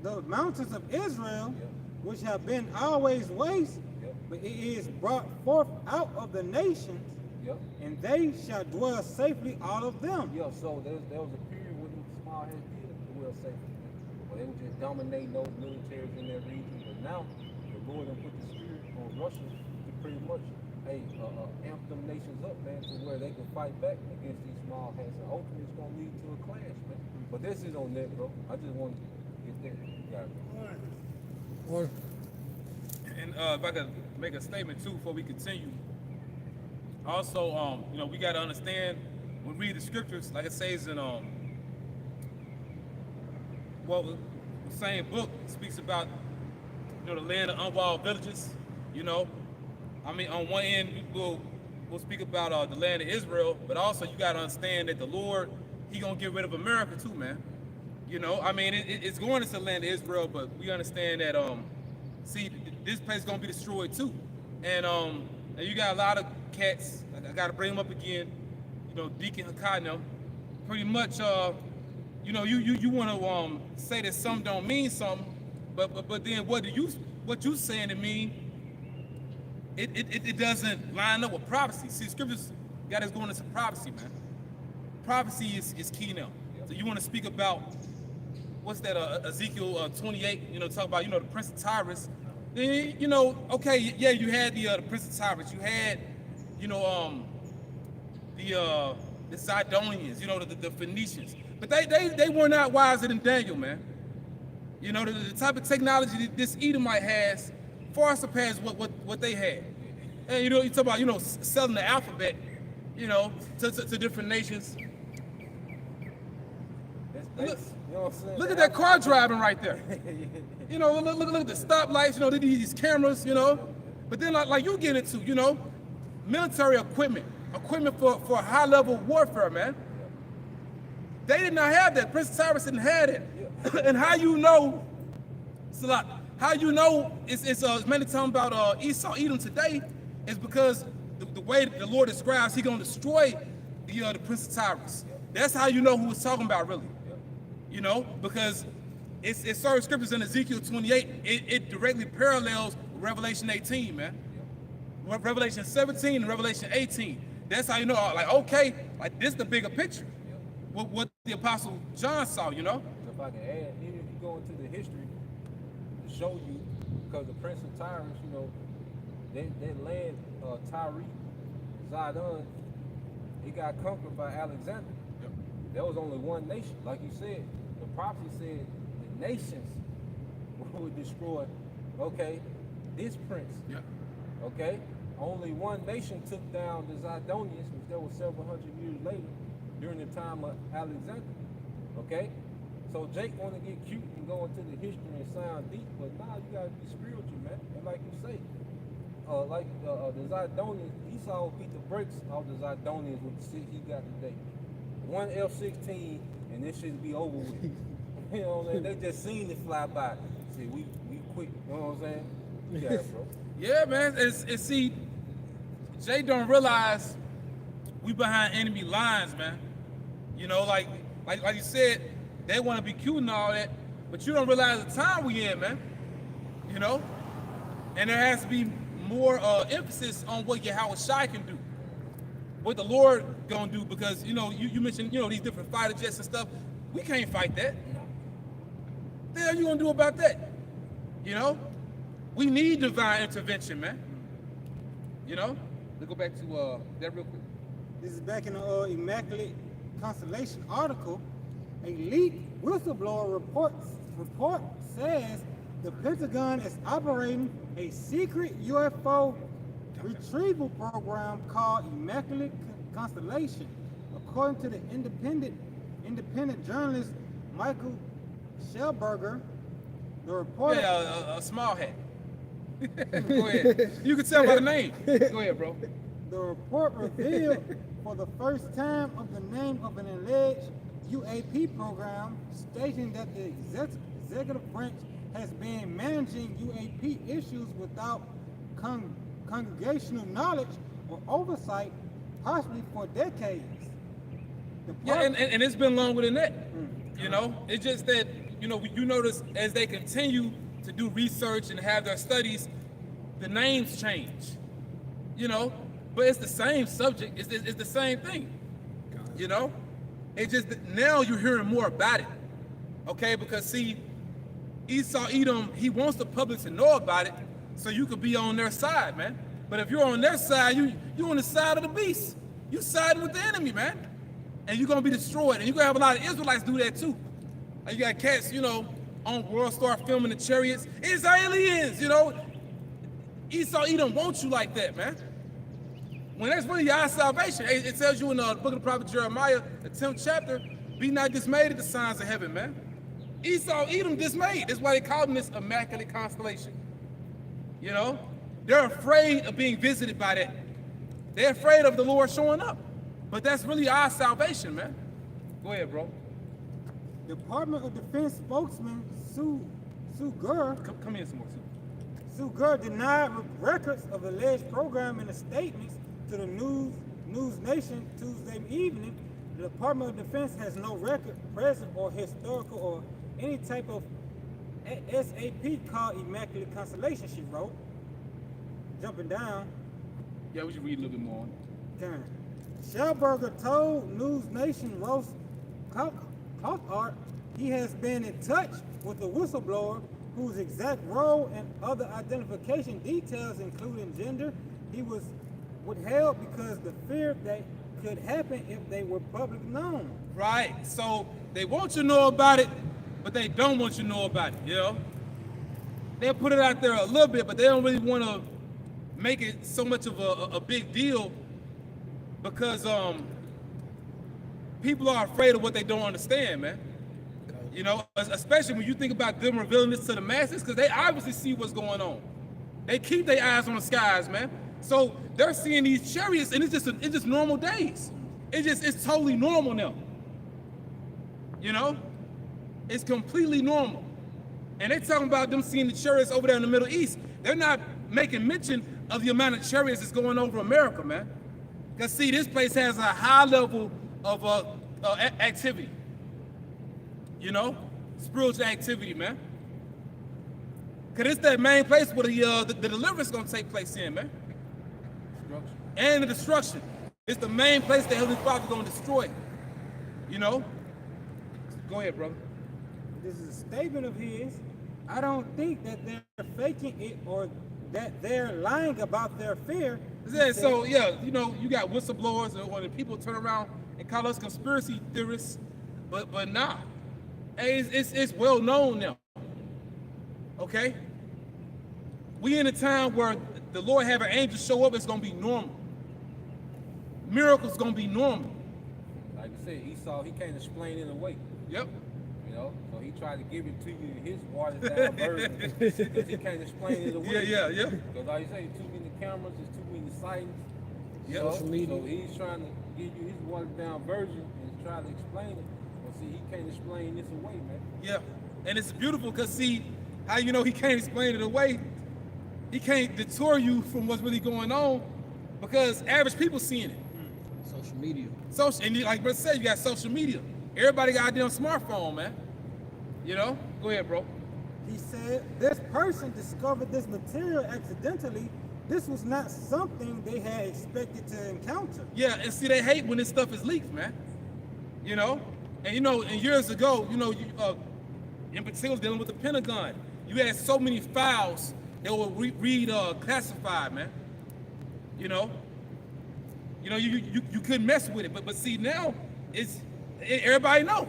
the mountains of Israel, Yep. which have been always waste, Yep. but it is brought forth out of the nations, Yep. and they shall dwell safely, all of them. Yeah, so there was a period when the small heads did dwell safely, where they were just dominating those militaries in that region. But now the Lord done put the spirit on Russia to pretty much, amp them nations up, man, to where they can fight back against these small hats. And ultimately it's gonna lead to a clash, man. But this is on that, bro. I just want to get that. You got it. Or And if I could make a statement too before we continue. Also, you know, we got to understand when we read the scriptures, like it says in the same book speaks about, you know, the land of unwalled villages. You know, I mean, on one end we'll speak about the land of Israel, but also you got to understand that the Lord, He gonna get rid of America too, man. You know, I mean, it's going into the land of Israel, but we understand that see, this place is gonna be destroyed too, and you got a lot of cats. I gotta bring them up again. You know, Deacon Hakano, pretty much. You know, you want to say that some don't mean something, but then what you saying to me? It doesn't line up with prophecy. See, scriptures got us going into prophecy, man. Prophecy is key now. So you want to speak about what's that? Ezekiel 28. You know, talk about the Prince of Tyrus. Then okay, yeah, you had the Prince of Tyrus. You had the Sidonians. The Phoenicians. But they were not wiser than Daniel, man. The type of technology that this Edomite has far surpassed what they had. And you talk about selling the alphabet, to different nations. Look at that car driving right there. Look at the stoplights. These cameras. But then like you get into military equipment for high level warfare, man. They did not have that. Prince Cyrus didn't have it. And how you know, Salat, how you know it's many talking about Esau, Edom today is because the way the Lord describes He's gonna destroy the Prince of Tyrus. That's how you know who he's talking about, really. Because it's certain scriptures in Ezekiel 28, it directly parallels Revelation 18, man. Revelation 17 and Revelation 18. That's how you know, like, okay, like this is the bigger picture. What the Apostle John saw, If I can add, even if you go into the history to show you, because the Prince of Tyrus, that land, Tyre, Zidon, it got conquered by Alexander. Yep. There was only one nation. Like you said, the prophecy said the nations would destroy, okay, this prince. Yeah. Okay? Only one nation took down the Zidonians, which there was several hundred years later, during the time of Alexander. Okay? So Jake want to get cute and go into the history and sound deep, but nah, you gotta be spiritual, man. And like you say, the Zidonians, Esau beat the brakes off the Zidonians with the shit he got today. One F-16 and this shit be over with. You know what I'm saying? They just seen it fly by. See, we quick. You know what I'm saying? Yeah, bro. Yeah, man. It's see, Jay don't realize we behind enemy lines, man. You know, like you said, they want to be cute and all that, but you don't realize the time we in, man. You know, and there has to be more emphasis on what YAHAWASHI can do, what the Lord gonna do, because you know, you mentioned these different fighter jets and stuff. We can't fight that. What the hell you gonna do about that? You know, we need divine intervention, man. You know, let's go back to that real quick. This is back in the Immaculate Constellation article. A leaked whistleblower report says the Pentagon is operating a secret UFO retrieval program called Immaculate Constellation. According to the independent journalist Michael Schellberger, the report. Yeah, a small hat. Go ahead. You can tell by the name. Go ahead, bro. The report revealed for the first time of the name of an alleged UAP program, stating that the executive branch has been managing UAP issues without congregational knowledge or oversight, possibly for decades. Yeah, and it's been longer than that. You know, it's just that, you notice as they continue to do research and have their studies, the names change. You know, but it's the same subject. It's the same thing. You know, it's just that now you're hearing more about it. Okay, because see, Esau Edom, he wants the public to know about it so you could be on their side, man. But if you're on their side, you're on the side of the beast. You siding with the enemy, man. And you're gonna be destroyed. And you're gonna have a lot of Israelites do that too. You got cats, on World Star filming the chariots. It's aliens, Esau Edom wants you like that, man. When that's really your salvation. It tells you in the book of the prophet Jeremiah, the 10th chapter, be not dismayed at the signs of heaven, man. Esau Edom dismayed. That's why they call them this immaculate constellation. They're afraid of being visited by that. They're afraid of the Lord showing up. But that's really our salvation, man. Go ahead, bro. Department of Defense spokesman Sue Gurr. Come in some more, Sue Gurr denied records of alleged program in a statement to the News Nation Tuesday evening. The Department of Defense has no record, present or historical, or any type of SAP called Immaculate Constellation, she wrote. Jumping down. Yeah, we should read a little bit more on it. Okay. Schellberger told News Nation Ross Clark he has been in touch with the whistleblower whose exact role and other identification details, including gender, he was withheld because the fear that could happen if they were public known. Right. So they want you to know about it, but they don't want you to know about it, They'll put it out there a little bit, but they don't really want to make it so much of a big deal because people are afraid of what they don't understand, man. Especially when you think about them revealing this to the masses, because they obviously see what's going on. They keep their eyes on the skies, man. So they're seeing these chariots, and it's just normal days. It's totally normal now. It's completely normal. And they're talking about them seeing the chariots over there in the Middle East. They're not making mention of the amount of chariots that's going over America, man. Because see, this place has a high level of activity. Spiritual activity, man. Because it's that main place where the deliverance is going to take place in, man. Destruction. And the destruction. It's the main place the Heavenly Father is going to destroy. Go ahead, brother. This is a statement of his. I don't think that they're faking it or that they're lying about their fear. Yeah, so you got whistleblowers and when people turn around and call us conspiracy theorists, but nah. Hey, it's well known now. Okay? We in a time where the Lord have an angel show up, it's gonna be normal. Miracles gonna be normal. Like I said, Esau, he can't explain it away. Yep. tried to give it to you in his watered down version because he can't explain it away. Yeah. Because like you say, too many cameras, there's too many sightings. Yeah. So he's trying to give you his watered down version and try to explain it. But see, he can't explain this away, man. Yeah, and it's beautiful because see, how you know he can't explain it away. He can't detour you from what's really going on because average people seeing it. Social media. And like Brett said, you got social media. Everybody got a damn smartphone, man. You know? Go ahead, bro. He said this person discovered this material accidentally. This was not something they had expected to encounter. Yeah, and see, they hate when this stuff is leaked, man. You know? And you know, and years ago, you know, in particular dealing with the Pentagon, you had so many files that were read classified, man. You know, you couldn't mess with it, but see now everybody know,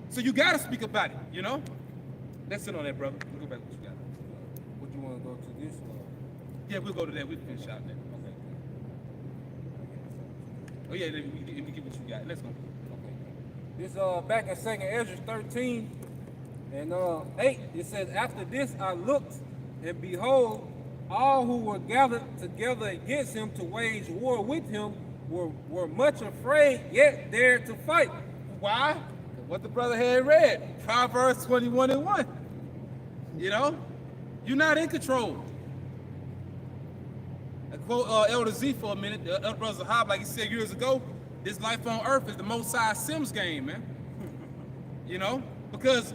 so you gotta speak about it. You know, that's it on that, brother. We'll go back to what you got. Would you want to go to this one? Yeah, we'll go to that. We'll finish out there. Okay. Oh yeah, let me get what you got. Let's go. This back in 2nd Ezra 13 and 8, it says, after this I looked, and behold, all who were gathered together against him to wage war with him were much afraid, yet dared to fight. Why? What the brother had read, Proverbs 21:1. You know, you're not in control. I quote Elder Z for a minute. The Elder Brother Zahab, like he said years ago, this life on earth is the Most High Sims game, man. You know, because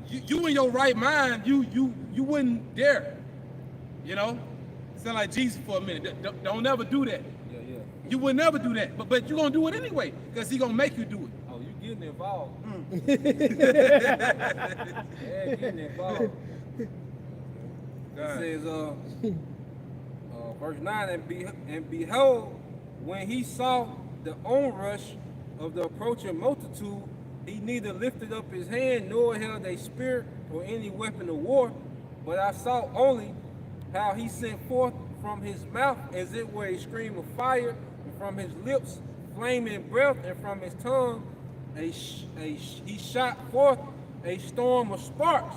you in your right mind, you wouldn't dare. You know, sound like Jesus for a minute. Don't never do that. Yeah. You would never do that, but you're gonna do it anyway, because he gonna make you do it. Oh, you getting involved. Yeah, getting involved. It says, verse 9, and behold, when he saw the onrush of the approaching multitude, he neither lifted up his hand nor held a spear or any weapon of war, but I saw only how he sent forth from his mouth as it were a stream of fire, and from his lips flaming breath, and from his tongue he shot forth a storm of sparks.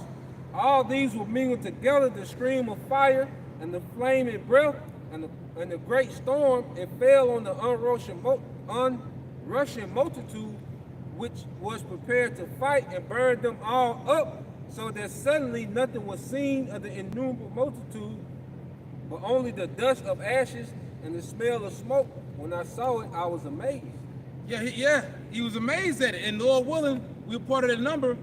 All these were mingled together, the stream of fire and the flaming breath and the great storm, and fell on the unrushing multitude which was prepared to fight, and burned them all up, so that suddenly nothing was seen of the innumerable multitude, but only the dust of ashes and the smell of smoke. When I saw it, I was amazed. He was amazed at it, and Lord willing, we're part of the number.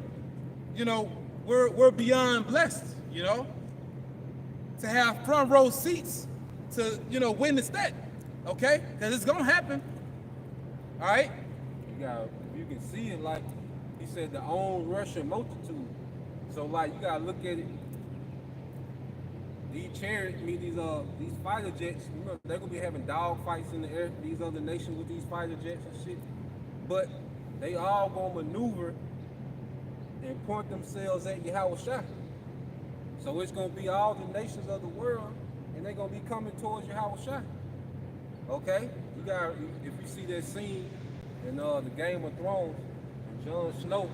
You know, we're beyond blessed. You know, to have front row seats to witness that. Okay, because it's gonna happen. All right. You can see it, like he said, the own Russian multitude. So like you gotta look at it. These chariots, these fighter jets, they're gonna be having dog fights in the air, these other nations with these fighter jets and shit. But they all gonna maneuver and point themselves at YAHAWASHI. So it's gonna be all the nations of the world, and they're gonna be coming towards YAHAWASHI. Okay? If you see that scene in the Game of Thrones, Jon Snow,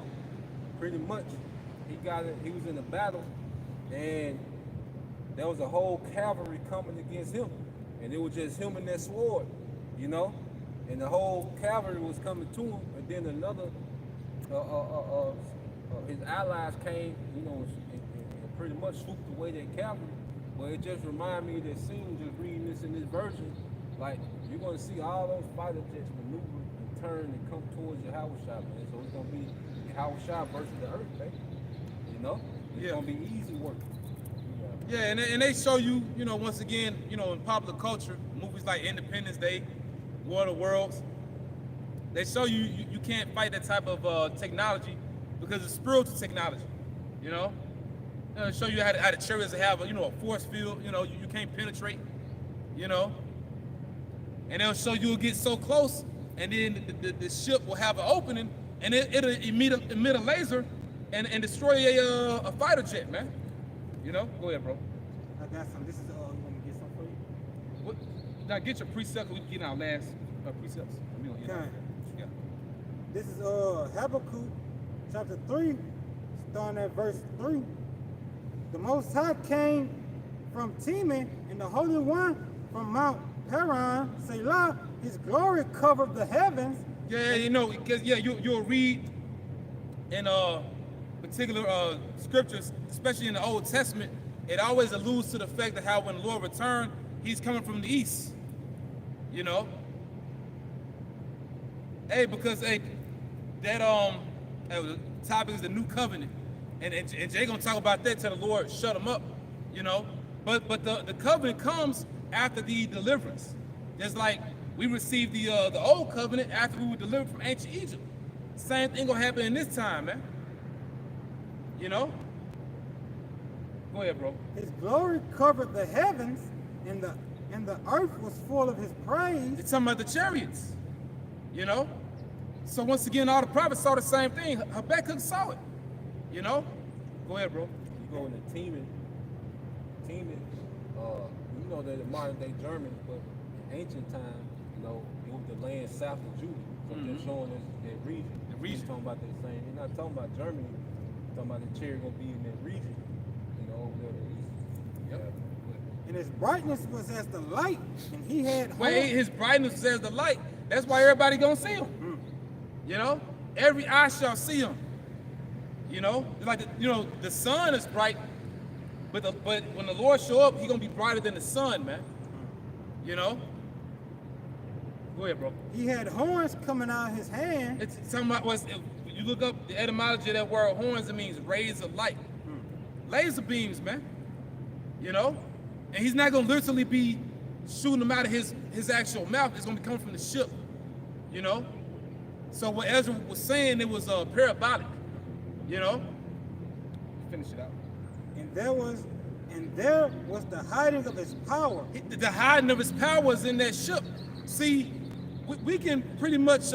pretty much, he was in a battle, and there was a whole cavalry coming against him, and it was just him and that sword, and the whole cavalry was coming to him, and then another, his allies came, and pretty much swooped away that cavalry. But it just reminded me of that scene, just reading this in this version, like you're gonna see all those fighter jets maneuver and turn and come towards YAHAWASHI, man. So it's gonna be YAHAWASHI versus the earth, baby. It's gonna be easy work. Yeah, and they show you, once again, in popular culture, movies like Independence Day, War of the Worlds, they show you can't fight that type of technology because it's spiritual technology, They'll show you how the chariots have a force field, you can't penetrate, and they'll show you'll get so close, and then the ship will have an opening, and it'll emit a laser and destroy a fighter jet, man. Go ahead, bro. I got some. This is you want me to get some for you? What? Now get your precepts. We can get our last precepts. Okay. This is Habakkuk chapter 3, starting at verse 3. The Most High came from Teman, and the Holy One from Mount Paran, Selah. His glory covered the heavens. Yeah, you know, because you'll read in particular scriptures, especially in the Old Testament, it always alludes to the fact that how when the Lord returned, he's coming from the east. You know? Hey, because that the topic is the new covenant. And Jay gonna talk about that till the Lord shut him up, you know. But the covenant comes after the deliverance. Just like we received the old covenant after we were delivered from ancient Egypt. Same thing gonna happen in this time, man. You know? Go ahead, bro. His glory covered the heavens, and the earth was full of his praise. It's talking about the chariots. You know? So once again, all the prophets saw the same thing. Habakkuk saw it. You know? Go ahead, bro. You go into Teman, you know they're the modern day Germans, but in ancient times, you know, it was the land south of Judah. So they're showing us that region. The region. They're talking about that same. They're not talking about Germany. They're talking about the chariot gonna be in that region. You know, over there in the east. Yep. And his brightness was as the light, and he had Wait, his brightness says the light. That's why everybody gonna see him. You know, every eye shall see him. You know, it's like the sun is bright, but when the Lord show up, he gonna be brighter than the sun, man. You know. Go ahead, bro. He had horns coming out of his hand. It's talking about if you look up the etymology of that word horns, it means rays of light, laser beams, man. You know, and he's not gonna literally be shooting them out of his actual mouth. It's gonna be coming from the ship. You know. So what Ezra was saying, it was parabolic, you know. Finish it out. And there was the hiding of his power. The hiding of his power is in that ship. See, we can pretty much,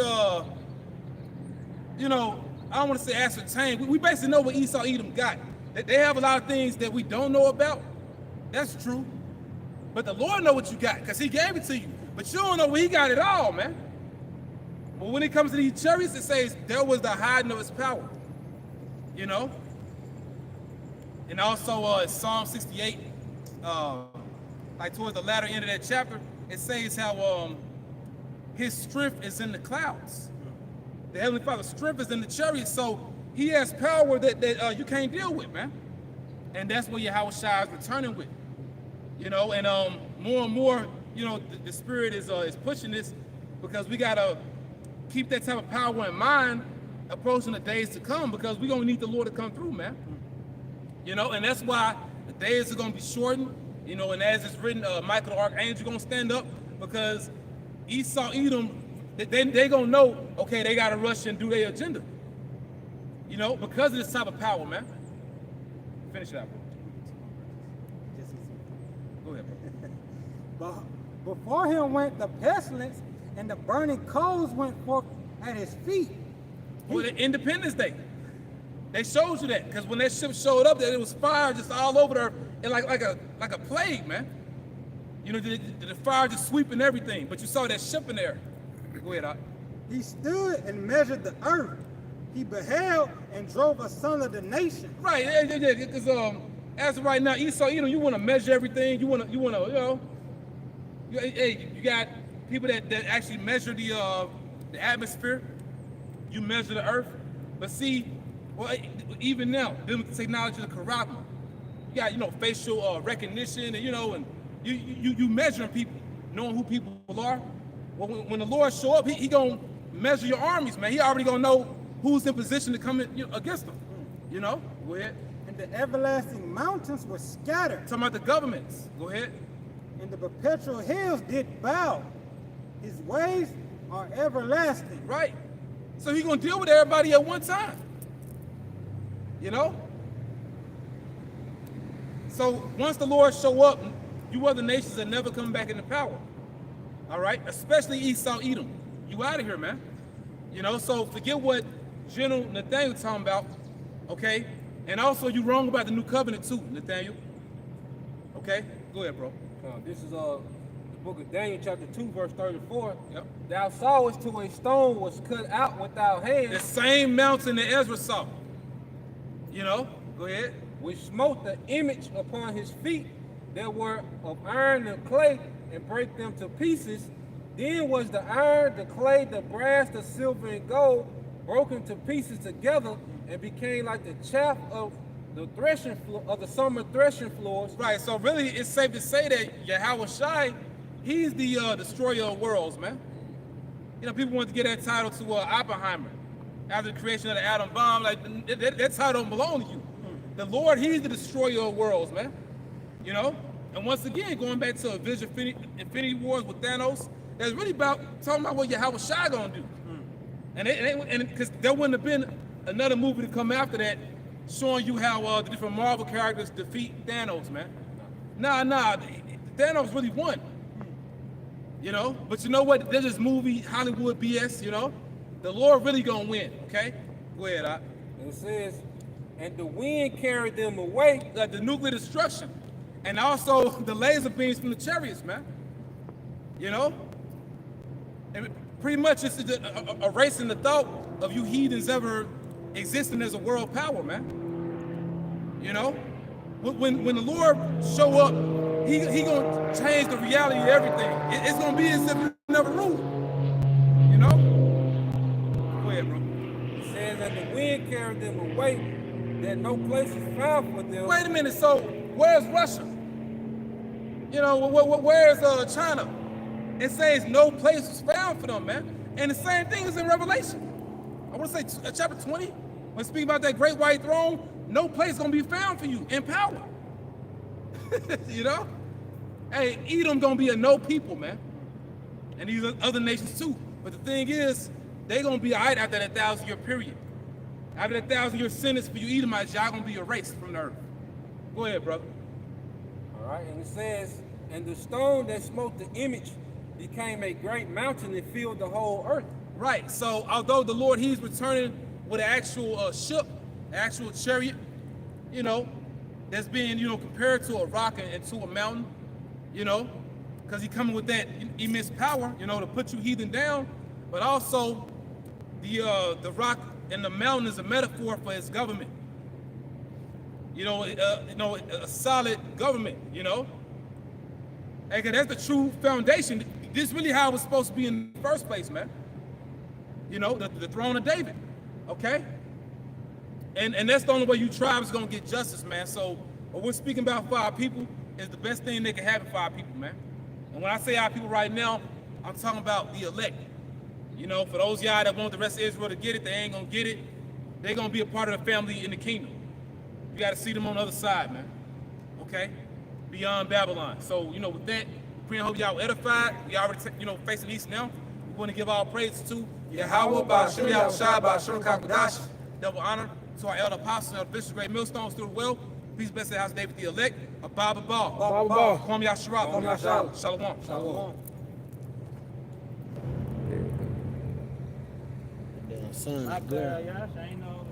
you know, I don't want to say ascertain. We basically know what Esau Edom got. They have a lot of things that we don't know about. That's true. But the Lord know what you got because he gave it to you. But you don't know where he got it all, man. But when it comes to these chariots, it says there was the hiding of his power, you know? And also Psalm 68, like towards the latter end of that chapter, it says how his strength is in the clouds. The Heavenly Father's strength is in the chariots, so he has power that you can't deal with, man. And that's what YAHAWASHI is returning with, you know? And more and more, you know, the Spirit is pushing this because we got to keep that type of power in mind approaching the days to come because we're going to need the Lord to come through, man. You know, and that's why the days are going to be shortened, you know, and as it's written, Michael the Archangel going to stand up because Esau, Edom, they going to know, okay, they got to rush and do their agenda. You know, because of this type of power, man. Finish it out, bro. Go ahead, bro. But before him went the pestilence, and the burning coals went forth at his feet. Well, the Independence Day, they showed you that because when that ship showed up, that it was fire just all over there, and like a plague, man. You know, the fire just sweeping everything. But you saw that ship in there. Go ahead, Art. He stood and measured the earth. He beheld and drove asunder the nation. Right, yeah. Because as of right now, Esau, you know, you want to measure everything. You want to, you know, you got people that actually measure the atmosphere. You measure the earth. But see, well, even now, dealing with the technology of the Karabba, you got, you know, facial recognition, and you know, and you measuring people, knowing who people are. Well, when the Lord show up, he gonna measure your armies, man. He already gonna know who's in position to come in, you know, against them. You know, go ahead. And the everlasting mountains were scattered. Talking about the governments. Go ahead. And the perpetual hills did bow. His ways are everlasting. Right. So he's gonna deal with everybody at one time. You know? So once the Lord show up, you other nations are never coming back into power. All right? Especially Esau, Edom. You out of here, man. You know, so forget what General Nathaniel talking about, okay? And also you wrong about the new covenant too, Nathaniel. Okay? Go ahead, bro. This is the book of Daniel, chapter 2, verse 34. Yep. Thou sawest to a stone was cut out without hands. The same mountain that Ezra saw. You know, go ahead. which smote the image upon his feet that were of iron and clay, and break them to pieces. Then was the iron, the clay, the brass, the silver, and gold broken to pieces together, and became like the chaff of the threshing floor of the summer threshing floors. Right, so really it's safe to say that YAHAWASHI, he's the destroyer of worlds, man. You know, people want to get that title to Oppenheimer after the creation of the atom bomb. Like, that title don't belong to you. The Lord, he's the destroyer of worlds, man. You know? And once again, going back to Avengers Infinity Wars with Thanos, that's really about talking about what YAHAWASHI gonna do. And because there wouldn't have been another movie to come after that showing you how the different Marvel characters defeat Thanos, man. Nah, Thanos really won. You know, but you know what? There's this movie, Hollywood BS, you know? The Lord really gonna win, okay? Go ahead, Doc. And it says, and the wind carried them away. Like the nuclear destruction. And also the laser beams from the chariots, man. You know? And pretty much it's erasing the thought of you heathens ever existing as a world power, man. You know? When the Lord show up, he gonna change the reality of everything. It's gonna be as if you never ruled. You know? Go ahead, bro. It says, and the wind carried them away, that no place is found for them. Wait a minute, so where's Russia? You know, where's China? It says no place is found for them, man. And the same thing is in Revelation. I want to say chapter 20, when speaking about that great white throne, no place is gonna be found for you in power. You know? Hey, Edom gonna be a no people, man. And these other nations too. But the thing is, they gonna be all right after that 1,000-year period. After that 1,000-year sentence for you Edomites, y'all gonna be erased from the earth. Go ahead, brother. All right, and it says, and the stone that smote the image became a great mountain and filled the whole earth. Right, so although the Lord, he's returning with an actual ship, an actual chariot, you know, that's being, you know, compared to a rock and to a mountain, you know, because he's coming with that immense power, you know, to put you heathen down, but also the rock and the mountain is a metaphor for his government. You know, a solid government, you know. And that's the true foundation. This is really how it was supposed to be in the first place, man. You know, the throne of David, okay? And that's the only way you tribes gonna get justice, man. So what we're speaking about for our people is the best thing that can happen for our people, man. And when I say our people right now, I'm talking about the elect. You know, for those y'all that want the rest of Israel to get it, they ain't gonna get it. They're gonna be a part of the family in the kingdom. You gotta see them on the other side, man. Okay? Beyond Babylon. So, you know, with that, we pray and hope y'all edified. We already, facing east now. We want to give all praise to Yahweh, Ba'ashem, Yahushua, Ba'ashem, Kakadash. Double honor to our elder apostles and our bishops, great millstones through the well. Peace, bless the house of David the elect. Abba, Abba. Kwam Yashua. Kwam Yashua. Shalom. Shalom. Damn son, Not bad, y'all. I ain't know.